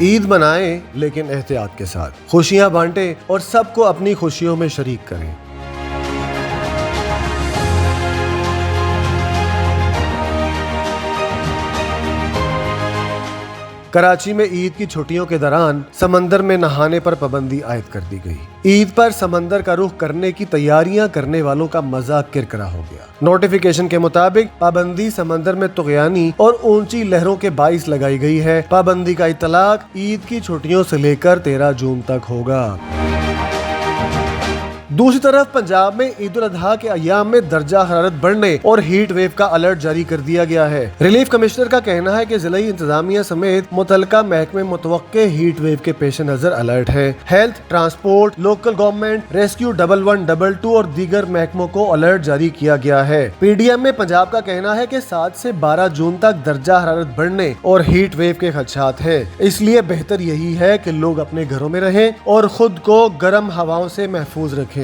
عید منائیں لیکن احتیاط کے ساتھ، خوشیاں بانٹیں اور سب کو اپنی خوشیوں میں شریک کریں۔ کراچی میں عید کی چھٹیوں کے دوران سمندر میں نہانے پر پابندی عائد کر دی گئی۔ عید پر سمندر کا رخ کرنے کی تیاریاں کرنے والوں کا مزہ کرکرا ہو گیا۔ نوٹیفیکیشن کے مطابق پابندی سمندر میں طغیانی اور اونچی لہروں کے باعث لگائی گئی ہے۔ پابندی کا اطلاق عید کی چھٹیوں سے لے کر 13 جون تک ہوگا۔ دوسری طرف پنجاب میں عید الاضحیٰ کے ایام میں درجہ حرارت بڑھنے اور ہیٹ ویو کا الرٹ جاری کر دیا گیا ہے۔ ریلیف کمشنر کا کہنا ہے کہ ضلعی انتظامیہ سمیت متعلقہ محکمے متوقع ہیٹ ویو کے پیش نظر الرٹ ہے۔ Health, transport, local government, rescue 1122 اور دیگر محکموں کو الرٹ جاری کیا گیا ہے۔ پی ڈی ایم میں پنجاب کا کہنا ہے کہ 7 سے 12 جون تک درجہ حرارت بڑھنے اور ہیٹ ویو کے خدشات ہیں، اس لیے بہتر یہی ہے کہ لوگ اپنے گھروں میں رہیں اور خود کو گرم ہواؤں سے محفوظ رکھیں۔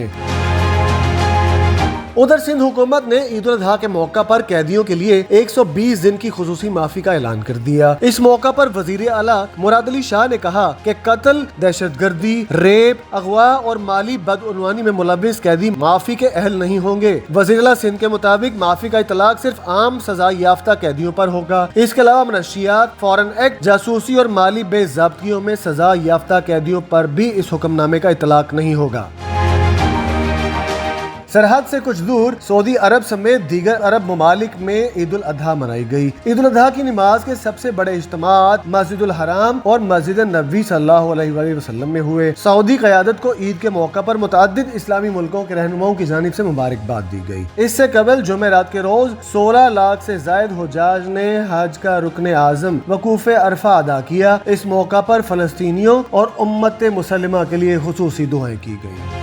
ادھر سندھ حکومت نے عید الاضحیٰ کے موقع پر قیدیوں کے لیے 120 دن کی خصوصی معافی کا اعلان کر دیا۔ اس موقع پر وزیر اعلیٰ مراد علی شاہ نے کہا کہ قتل، دہشت گردی، ریپ، اغوا اور مالی بدعنوانی میں ملوث قیدی معافی کے اہل نہیں ہوں گے۔ وزیر اعلیٰ سندھ کے مطابق معافی کا اطلاق صرف عام سزا یافتہ قیدیوں پر ہوگا۔ اس کے علاوہ منشیات، فارن ایکٹ، جاسوسی اور مالی بے ضابطگیوں میں سزا یافتہ قیدیوں پر بھی اس حکم نامے کا اطلاق نہیں ہوگا۔ سرحد سے کچھ دور سعودی عرب سمیت دیگر عرب ممالک میں عید الاضحیٰ منائی گئی۔ عید الاضحیٰ کی نماز کے سب سے بڑے اجتماعات مسجد الحرام اور مسجد نبوی صلی اللہ علیہ وآلہ وسلم میں ہوئے۔ سعودی قیادت کو عید کے موقع پر متعدد اسلامی ملکوں کے رہنماؤں کی جانب سے مبارکباد دی گئی۔ اس سے قبل جمعرات کے روز 16 لاکھ سے زائد حجاج نے حج کا رکن اعظم وقوف عرفہ ادا کیا۔ اس موقع پر فلسطینیوں اور امت مسلمہ کے لیے خصوصی دعائیں کی گئی۔